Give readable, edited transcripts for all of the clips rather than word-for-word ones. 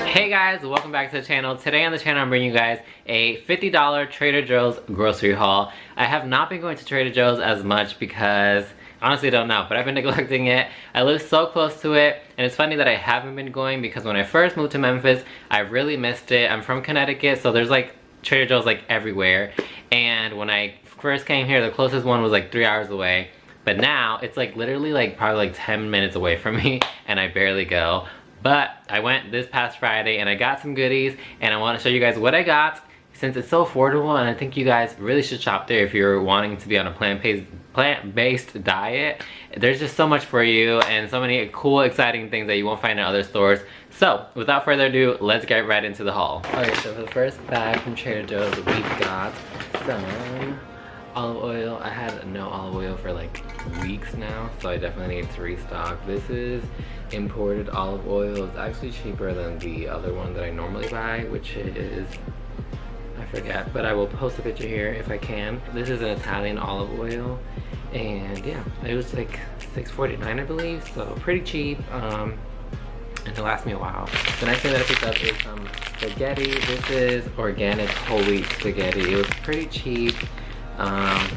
Hey guys, welcome back to the channel. Today on the channel I'm bringing you guys a $50 Trader Joe's grocery haul. I have not been going to Trader Joe's as much because honestly I don't know, but I've been neglecting it. I live so close to it, and it's funny that I haven't been going because when I first moved to Memphis, I really missed it. I'm from Connecticut, so there's like Trader Joe's like everywhere. And when I first came here, the closest one was like 3 hours away. But now it's like literally like probably like 10 minutes away from me, and I barely go. But I went this past Friday and I got some goodies, and I want to show you guys what I got since it's so affordable, and I think you guys really should shop there if you're wanting to be on a plant-based diet. There's just so much for you and so many cool, exciting things that you won't find in other stores. So without further ado, let's get right into the haul. Okay, so for the first bag from Trader Joe's, we've got some olive oil. I had no olive oil for like weeks now, so I definitely need to restock. This is imported olive oil. It's actually cheaper than the other one that I normally buy, which is, I forget, but I will post a picture here if I can. This is an Italian olive oil, and yeah, it was like $6.49 I believe, so pretty cheap, and it'll last me a while. The next thing that I picked up is some spaghetti. This is organic whole wheat spaghetti. It was pretty cheap.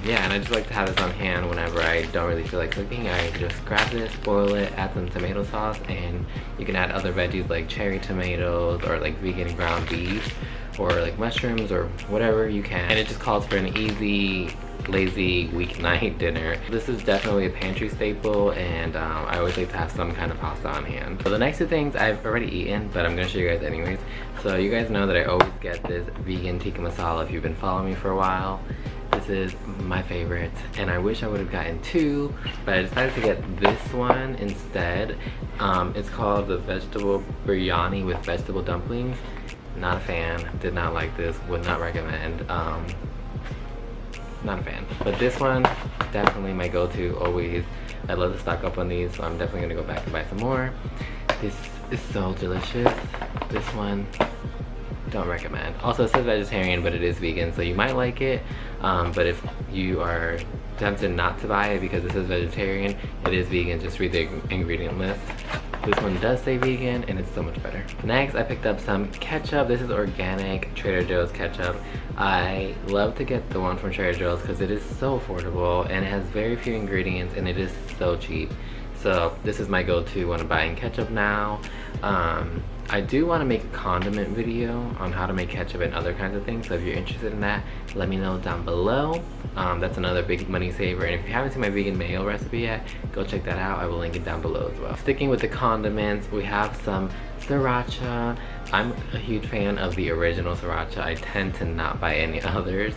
Yeah, and I just like to have this on hand whenever I don't really feel like cooking. I just grab this, boil it, add some tomato sauce, and you can add other veggies like cherry tomatoes or like vegan ground beef or like mushrooms or whatever you can. And it just calls for an easy, lazy weeknight dinner. This is definitely a pantry staple, and I always like to have some kind of pasta on hand. So the next two things I've already eaten, but I'm gonna show you guys anyways. So you guys know that I always get this vegan tikka masala if you've been following me for a while. This is my favorite, and I wish I would have gotten two, but I decided to get this one instead. It's called the vegetable biryani with vegetable dumplings. Not a fan, did not like this, would not recommend. Not a fan. But this one, definitely my go-to always. I love to stock up on these, so I'm definitely gonna go back and buy some more. This is so delicious. This one, don't recommend. Also, it says vegetarian, but it is vegan, so you might like it. But if you are tempted not to buy it because it says vegetarian, it is vegan. Just read the ingredient list. This one does say vegan, and it's so much better. Next, I picked up some ketchup. This is organic Trader Joe's ketchup. I love to get the one from Trader Joe's because it is so affordable and it has very few ingredients, and it is so cheap. So this is my go-to when I'm buying ketchup now. I do want to make a condiment video on how to make ketchup and other kinds of things, so if you're interested in that, let me know down below. That's another big money saver, and if you haven't seen my vegan mayo recipe yet, go check that out. I will link it down below as well. Sticking with the condiments, we have some sriracha. I'm a huge fan of the original sriracha. I tend to not buy any others,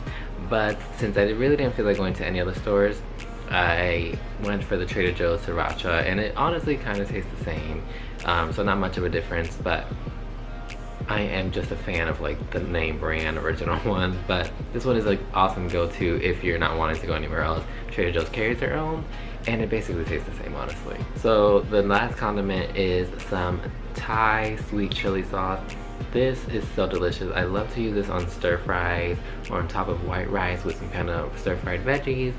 but since I really didn't feel like going to any other stores, I went for the Trader Joe's sriracha, and it honestly kind of tastes the same, so not much of a difference, but I am just a fan of like the name brand original one. But this one is like awesome go-to if you're not wanting to go anywhere else. Trader Joe's carries their own, and it basically tastes the same, honestly. So the last condiment is some Thai sweet chili sauce. This is so delicious. I love to use this on stir fries or on top of white rice with some kind of stir-fried veggies.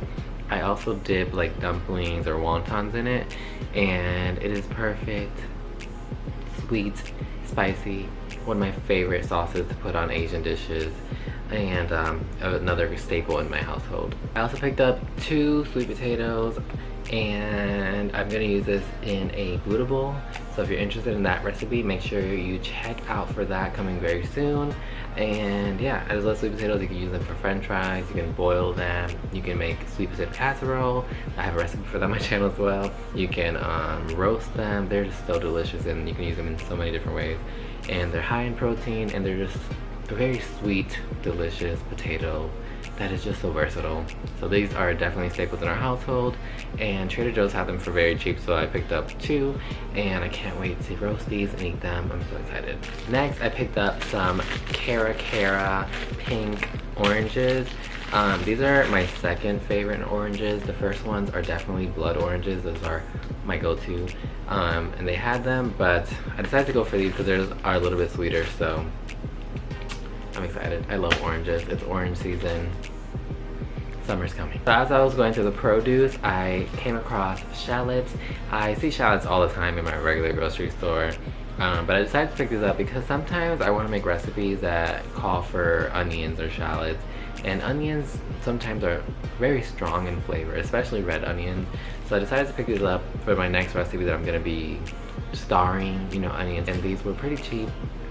I also dip like dumplings or wontons in it, and it is perfect. Sweet, spicy, one of my favorite sauces to put on Asian dishes, and another staple in my household. I also picked up 2 sweet potatoes, and I'm gonna use this in a Buddha bowl. So if you're interested in that recipe, make sure you check out for that, coming very soon. And yeah, I just love sweet potatoes. You can use them for french fries, you can boil them, you can make sweet potato casserole. I have a recipe for that on my channel as well. You can roast them. They're just so delicious, and you can use them in so many different ways. And they're high in protein, and they're just a very sweet, delicious potato that is just so versatile. So these are definitely staples in our household, and Trader Joe's had them for very cheap, so I picked up 2, and I can't wait to roast these and eat them. I'm so excited. Next, I picked up some Cara pink oranges. These are my second favorite oranges. The first ones are definitely blood oranges. Those are my go-to, and they had them, but I decided to go for these because theirs are a little bit sweeter, so I'm excited. I love oranges. It's orange season. Summer's coming. So as I was going through the produce, I came across shallots. I see shallots all the time in my regular grocery store. But I decided to pick these up because sometimes I want to make recipes that call for onions or shallots, and onions sometimes are very strong in flavor, especially red onions. So I decided to pick these up for my next recipe that I'm going to be starring, you know, onions. And these were pretty cheap.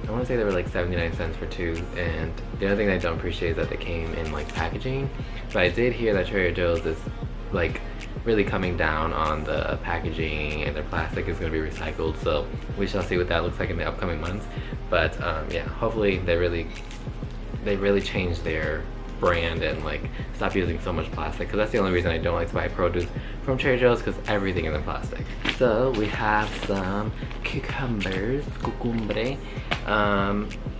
I want to say they were like 79 cents for 2, and the other thing I don't appreciate is that they came in like packaging. But I did hear that Trader Joe's is like really coming down on the packaging, and their plastic is going to be recycled, so we shall see what that looks like in the upcoming months. But yeah, hopefully they really change their brand and like stop using so much plastic, because that's the only reason I don't like to buy produce from Trader Joe's, because everything is in plastic. So we have some cucumbers, cucumbre.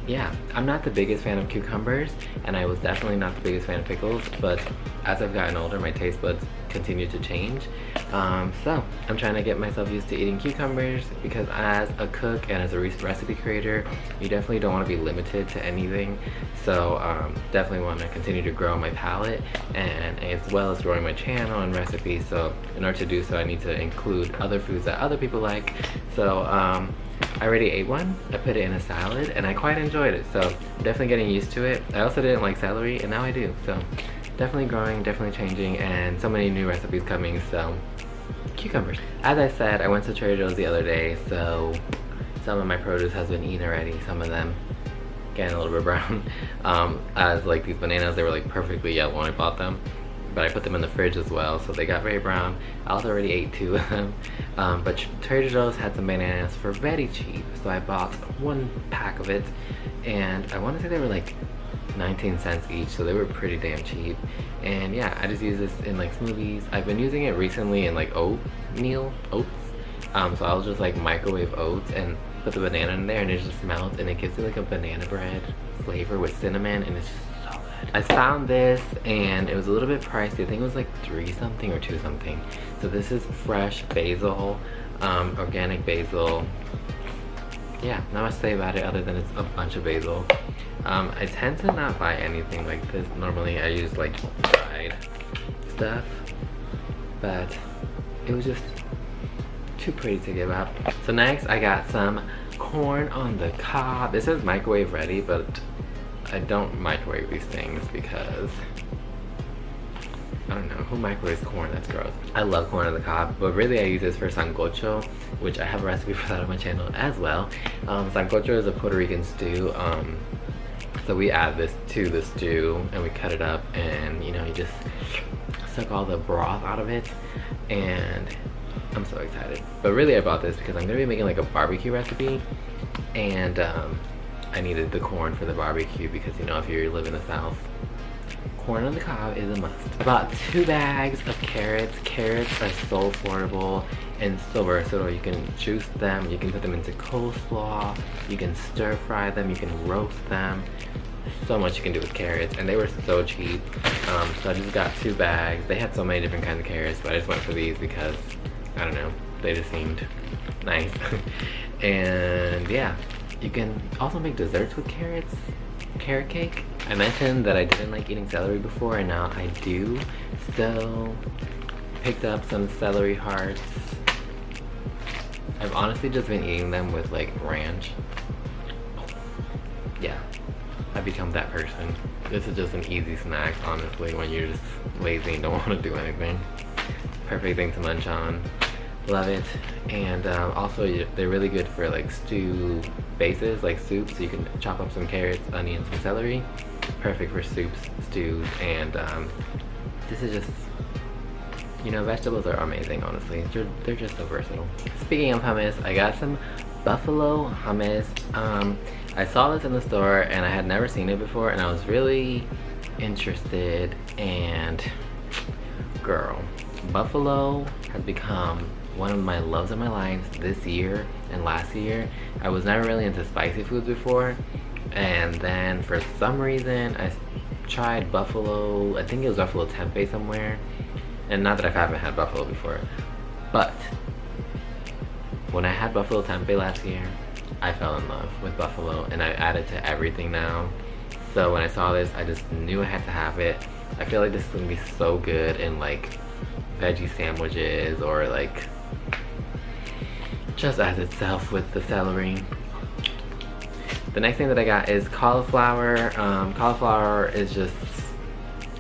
Yeah, I'm not the biggest fan of cucumbers, and I was definitely not the biggest fan of pickles, but as I've gotten older, my taste buds continue to change. So I'm trying to get myself used to eating cucumbers, because as a cook and as a recipe creator, you definitely don't want to be limited to anything. So definitely want to continue to grow my palate, and as well as growing my channel and recipes. So in order to do so, I need to include other foods that other people like. So I already ate one, I put it in a salad, and I quite enjoyed it, so definitely getting used to it. I also didn't like celery, and now I do, so definitely growing, definitely changing, and so many new recipes coming. So cucumbers. As I said, I went to Trader Joe's the other day, so some of my produce has been eaten already, some of them getting a little bit brown. As like these bananas, they were like perfectly yellow when I bought them, but I put them in the fridge as well, so they got very brown. I also already ate 2 of them. But Trader Joe's had some bananas for very cheap, so I bought 1 pack of it, and I want to say they were like 19 cents each, so they were pretty damn cheap. And yeah, I just use this in like smoothies. I've been using it recently in like oats. So I'll just like microwave oats and put the banana in there, and it just melts, and it gives it like a banana bread flavor with cinnamon, and it's just so good. I found this, and it was a little bit pricey. I think it was like 3 something or 2 something. So this is fresh basil, organic basil. Yeah, not much to say about it other than it's a bunch of basil. I tend to not buy anything like this. Normally I use like dried stuff, but it was just too pretty to give up. So next I got some corn on the cob. This is microwave ready, but I don't microwave these things because I don't know, who microwaves corn? That's gross. I love corn on the cob, but really I use this for sancocho, which I have a recipe for that on my channel as well. Sancocho is a Puerto Rican stew. So we add this to the stew, and we cut it up, and you know, you just suck all the broth out of it, and I'm so excited. But really I bought this because I'm gonna be making like a barbecue recipe, and I needed the corn for the barbecue because, you know, if you live in the South, corn on the cob is a must. I bought 2 bags of carrots. Carrots are so affordable and so versatile. You can juice them, you can put them into coleslaw, you can stir fry them, you can roast them. So much you can do with carrots, and they were so cheap. So I just got 2 bags. They had so many different kinds of carrots, but I just went for these because, I don't know, they just seemed nice. And yeah, you can also make desserts with carrots. Carrot cake. I mentioned that I didn't like eating celery before, and now I do. So picked up some celery hearts. I've honestly just been eating them with like ranch. Yeah, I've become that person. This is just an easy snack, honestly, when you're just lazy and don't want to do anything. Perfect thing to munch on. Love it. And also they're really good for like stew bases, like soups. So you can chop up some carrots, onions, and celery. Perfect for soups, stews, and this is just, you know, vegetables are amazing, honestly. They're just so versatile. Speaking of hummus, I got some buffalo hummus. I saw this in the store and I had never seen it before, and I was really interested, and girl, buffalo has become one of my loves of my life this year and last year. I was never really into spicy foods before, and then for some reason I tried buffalo. I think it was buffalo tempeh somewhere, and not that I haven't had buffalo before, but when I had buffalo tempeh last year, I fell in love with buffalo, and I add it to everything now. So when I saw this, I just knew I had to have it. I feel like this is gonna be so good in like veggie sandwiches, or like just as itself with the celery. The next thing that I got is cauliflower. Cauliflower is just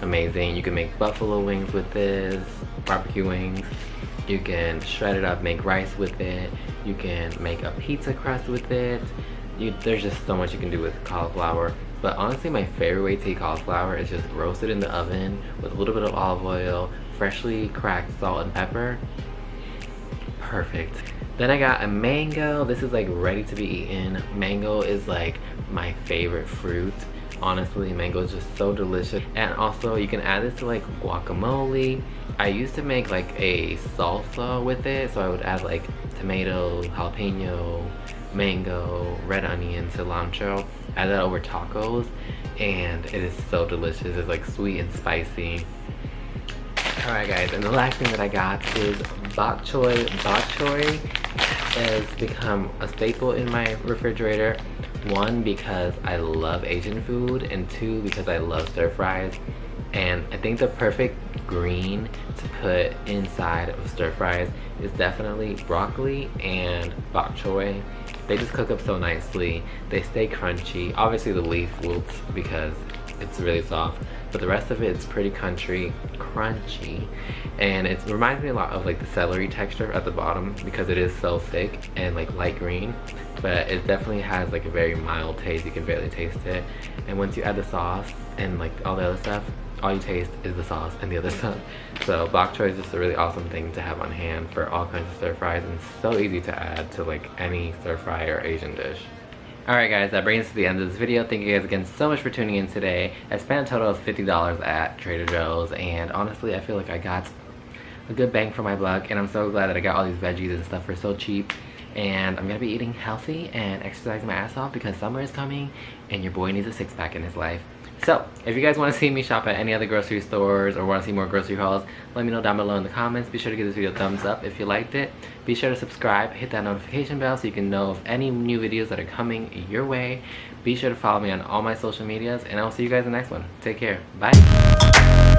amazing. You can make buffalo wings with this, barbecue wings. You can shred it up, make rice with it. You can make a pizza crust with it. There's just so much you can do with cauliflower. But honestly, my favorite way to eat cauliflower is just roast it in the oven with a little bit of olive oil, freshly cracked salt and pepper. Perfect. Then I got a mango. This is like ready to be eaten. Mango is like my favorite fruit. Honestly, mango is just so delicious. And also you can add this to like guacamole. I used to make like a salsa with it, so I would add like tomato, jalapeno, mango, red onion, cilantro, add that over tacos, and it is so delicious. It's like sweet and spicy. Alright guys, and the last thing that I got is bok choy. Bok choy has become a staple in my refrigerator. One, because I love Asian food, and two, because I love stir fries. And I think the perfect green to put inside of stir fries is definitely broccoli and bok choy. They just cook up so nicely. They stay crunchy. Obviously the leaf wilts because it's really soft, but the rest of it is pretty crunchy, and it reminds me a lot of like the celery texture at the bottom because it is so thick and like light green, but it definitely has like a very mild taste. You can barely taste it, and once you add the sauce and like all the other stuff, all you taste is the sauce and the other stuff. So bok choy is just a really awesome thing to have on hand for all kinds of stir fries, and so easy to add to like any stir fry or Asian dish. Alright guys, that brings us to the end of this video. Thank you guys again so much for tuning in today. I spent a total of $50 at Trader Joe's, and honestly I feel like I got a good bang for my buck, and I'm so glad that I got all these veggies and stuff for so cheap. And I'm gonna be eating healthy and exercising my ass off because summer is coming and your boy needs a six-pack in his life. So, if you guys want to see me shop at any other grocery stores or want to see more grocery hauls, let me know down below in the comments. Be sure to give this video a thumbs up if you liked it. Be sure to subscribe, hit that notification bell so you can know of any new videos that are coming your way. Be sure to follow me on all my social medias, and I will see you guys in the next one. Take care. Bye.